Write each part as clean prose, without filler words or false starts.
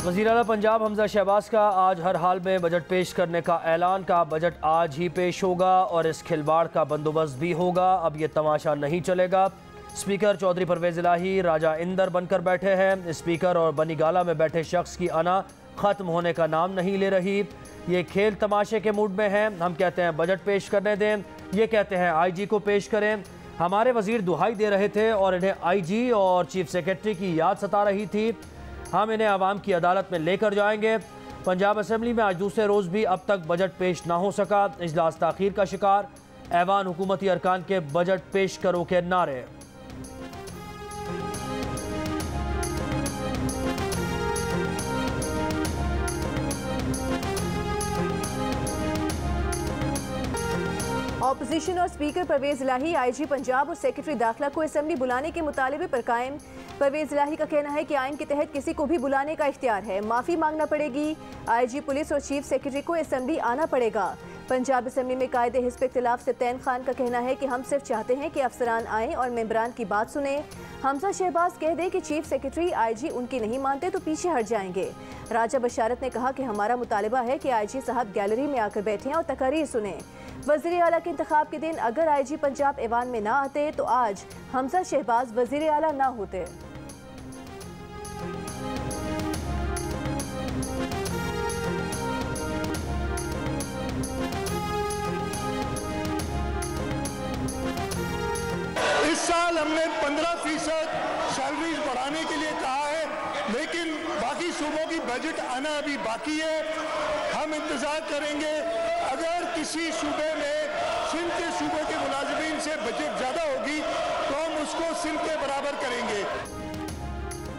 वज़ीर आला पंजाब हमजा शहबाज का आज हर हाल में बजट पेश करने का ऐलान का। बजट आज ही पेश होगा और इस खिलवाड़ का बंदोबस्त भी होगा। अब ये तमाशा नहीं चलेगा। स्पीकर चौधरी परवेज़ इलाही राजा इंदर बनकर बैठे हैं। स्पीकर और बनीगाला में बैठे शख्स की अना ख़त्म होने का नाम नहीं ले रही। ये खेल तमाशे के मूड में हैं। हम कहते हैं बजट पेश करने दें, ये कहते हैं IG को पेश करें। हमारे वज़ीर दुहाई दे रहे थे और इन्हें IG और चीफ सेक्रेटरी की याद सता रही थी। हम इन्हें आवाम की अदालत में लेकर जाएंगे। पंजाब असम्बली में आज दूसरे रोज़ भी अब तक बजट पेश ना हो सका। इजलास ताख़ीर का शिकार। ऐवान हुकूमती अरकान के बजट पेश करो के नारे। ऑपोजिशन और स्पीकर परवेज़ इलाही IG पंजाब और सेक्रेटरी दाखिला को असेंबली बुलाने के मुतालिबे पर कायम। परवेज़ इलाही का कहना है कि आइन के तहत किसी को भी बुलाने का इख्तियार है। माफ़ी मांगना पड़ेगी। IG पुलिस और चीफ सेक्रेटरी को असेंबली आना पड़ेगा। पंजाब असेंबली में कायदे हिज़्ब इख्तिलाफ सत्तैन खान का कहना है कि हम सिर्फ चाहते हैं कि अफसरान आएँ और मेंबरान की बात सुने। हमजा शहबाज कह दे कि चीफ सेक्रेटरी IG उनकी नहीं मानते तो पीछे हट जाएंगे। राजा बशारत ने कहा कि हमारा मुतालबा है कि IG साहब गैलरी में आकर बैठें और तकारीर सुने। वज़ीर आला के इंतखाब के दिन अगर IG पंजाब ऐवान में ना आते तो आज हमजा शहबाज वज़ीर आला ना होते। इस साल हमने 15% सैलरीज बढ़ाने के लिए कहा है, लेकिन बाकी सूबों की बजट आना अभी बाकी है। हम इंतजार करेंगे। अगर किसी सूबे में सिंध के सूबे के मुलाजिमीन से बजट ज़्यादा होगी तो हम उसको सिंध के बराबर करेंगे।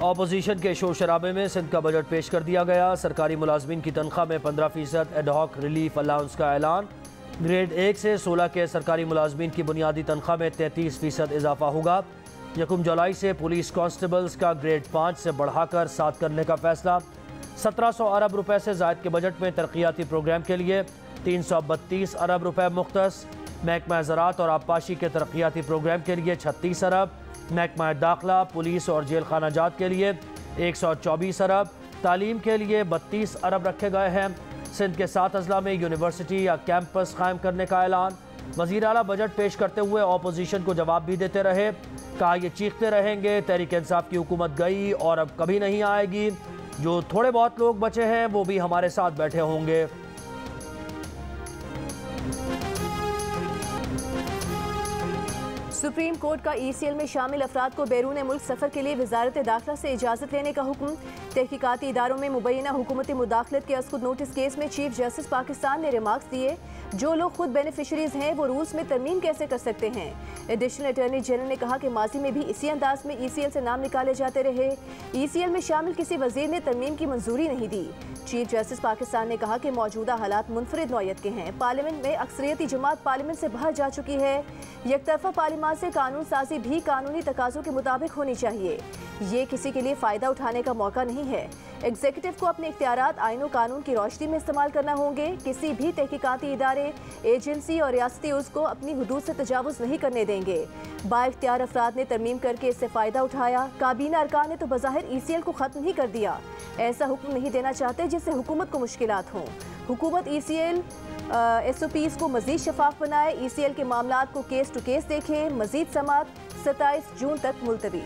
ऑपोजिशन के शोर शराबे में सिंध का बजट पेश कर दिया गया। सरकारी मुलाजमीन की तनख्वाह में 15% एडहॉक रिलीफ अलाउंस का ऐलान। ग्रेड 1 से 16 के सरकारी मुलाजमीन की बुनियादी तनख्वाह में 33% इजाफा होगा। 1 जुलाई से पुलिस कांस्टेबल्स का ग्रेड 5 से बढ़ाकर 7 करने का फैसला। 1700 अरब रुपए से जायद के बजट में तरक्याती प्रोग्राम के लिए 332 अरब रुपए मुख्तस। महकमा ज़राअत और आबपाशी के तरक्याती प्रोग्राम के लिए 36 अरब। महकमा दाखिला, पुलिस और जेल खाना जात के लिए 124 अरब। तालीम के लिए 32 अरब रखे गए हैं। सिंध के 7 अजला में यूनिवर्सिटी या कैंपस कायम करने का ऐलान। वज़ीर आला बजट पेश करते हुए ऑपोजिशन को जवाब भी देते रहे। कहा ये चीखते रहेंगे, तहरीक इंसाफ की हुकूमत गई और अब कभी नहीं आएगी। जो थोड़े बहुत लोग बचे हैं वो भी हमारे साथ बैठे होंगे। सुप्रीम कोर्ट का ECL में शामिल अफराद को बैरून मुल्क सफ़र के लिए वजारत दाखिला से इजाज़त लेने का हुक्म। तहकीकाती इदारों में मुबैना हुकूमती मुदाखलत के अस्कुद नोटिस केस में चीफ जस्टिस पाकिस्तान ने रिमार्क्स दिए। जो लोग खुद बेनिफिशरीज हैं वो रूल्स में तरमीम कैसे कर सकते हैं। एडिशनल अटॉर्नी जनरल ने कहा कि माजी में भी इसी अंदाज में ECL से नाम निकाले जाते रहे। ECL में शामिल किसी वजीर ने तरमीम की मंजूरी नहीं दी। चीफ जस्टिस पाकिस्तान ने कहा कि मौजूदा हालात मुनफरिद नौयत के हैं। पार्लियामेंट में अक्सरियती जमात पार्लियामेंट से बाहर जा चुकी है। यकतरफा पार्लियामेंट से कानून साजी भी कानूनी तकाज़ों के मुताबिक होनी चाहिए। ये किसी के लिए फ़ायदा उठाने का मौका नहीं है। एग्जीक्यूटिव को अपने इख्तियारात आईन और कानून की रोशनी में इस्तेमाल करना होंगे। किसी भी तहकीकाती इदारे, एजेंसी और रियासती उज़्व को अपनी हुदूद से तजावुज़ नहीं करने देंगे। बाइख्तियार अफराद ने तरमीम करके इससे फ़ायदा उठाया। काबीना अरकान ने तो बज़ाहिर ECL को ख़त्म ही कर दिया। ऐसा हुक्म नहीं देना चाहते जिससे हुकूमत को मुश्किलात हों। हुकूमत ECL SOPs को मज़ीद शफाफ बनाए। ECL के मामलात को केस टू केस देखें। मज़ीद समात 27 जून तक मुलतवी।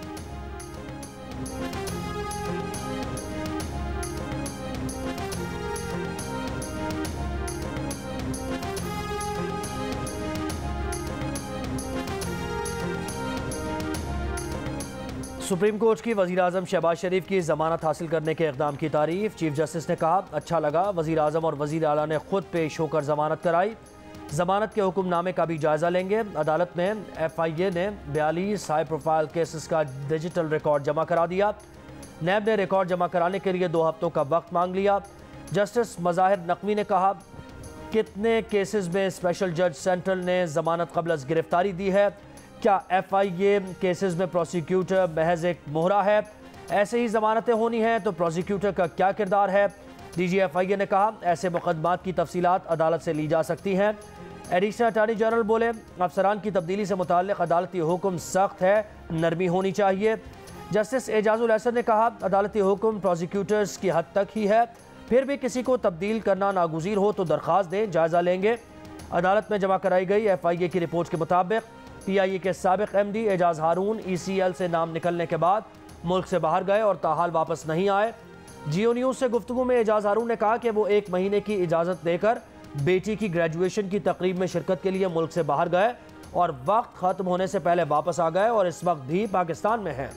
सुप्रीम कोर्ट की वज़ीर आज़म शहबाज शरीफ की ज़मानत हासिल करने के इक़दाम की तारीफ़। चीफ जस्टिस ने कहा अच्छा लगा, वज़ीर आज़म और वज़ीर आला ने खुद पेश होकर ज़मानत कराई। ज़मानत के हुक्मनामे का भी जायज़ा लेंगे। अदालत में FIA ने 42 हाई प्रोफाइल केसेस का डिजिटल रिकॉर्ड जमा करा दिया। नैब ने रिकॉर्ड जमा कराने के लिए 2 हफ्तों का वक्त मांग लिया। जस्टिस मज़ाहिर नकवी ने कहा कितने केसेस में स्पेशल जज सेंट्रल ने ज़मानत क़ब्ल अज़ गिरफ्तारी दी है। क्या FIA केसेस में प्रोसिक्यूटर महज एक मोहरा है। ऐसे ही ज़मानतें होनी हैं तो प्रोसिक्यूटर का क्या किरदार है। DG FIA ने कहा ऐसे मुकदमात की तफसीलात अदालत से ली जा सकती हैं। एडिशनल अटॉर्नी जनरल बोले अफसरान की तब्दीली से मुताल्लिक़ अदालती हुक्म सख्त है, नरमी होनी चाहिए। जस्टिस एजाजुल एहसन ने कहा, अदालती हुक्म प्रोसिक्यूटर्स की हद तक ही है, फिर भी किसी को तब्दील करना नागुज़ीर हो तो दरख्वास्त दें, जायज़ा लेंगे। अदालत में जमा कराई गई FIA की रिपोर्ट के मुताबिक PIA के साबिक MD एजाज हारून ECL से नाम निकलने के बाद मुल्क से बाहर गए और ताहाल वापस नहीं आए। जियो न्यूज़ से गुफ्तगू में एजाज हारून ने कहा कि वो 1 महीने की इजाज़त देकर बेटी की ग्रेजुएशन की तकरीब में शिरकत के लिए मुल्क से बाहर गए और वक्त ख़त्म होने से पहले वापस आ गए और इस वक्त भी पाकिस्तान में हैं।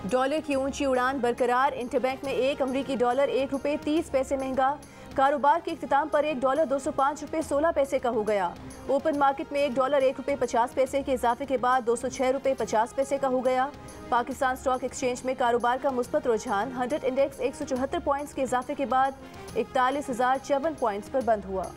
डॉलर की ऊंची उड़ान बरकरार। इंटरबैंक में 1 अमरीकी डॉलर 1 रुपये 30 पैसे महंगा। कारोबार के इख्तिताम पर 1 डॉलर 205 रुपये 16 पैसे का हो गया। ओपन मार्केट में 1 डॉलर 1 रुपये 50 पैसे के इजाफे के बाद 206 रुपये 50 पैसे का हो गया। पाकिस्तान स्टॉक एक्सचेंज में कारोबार का मुस्बत रुझान। 100 इंडेक्स 174 पॉइंट्स के इजाफे के बाद 41,054 पॉइंट्स पर बंद हुआ।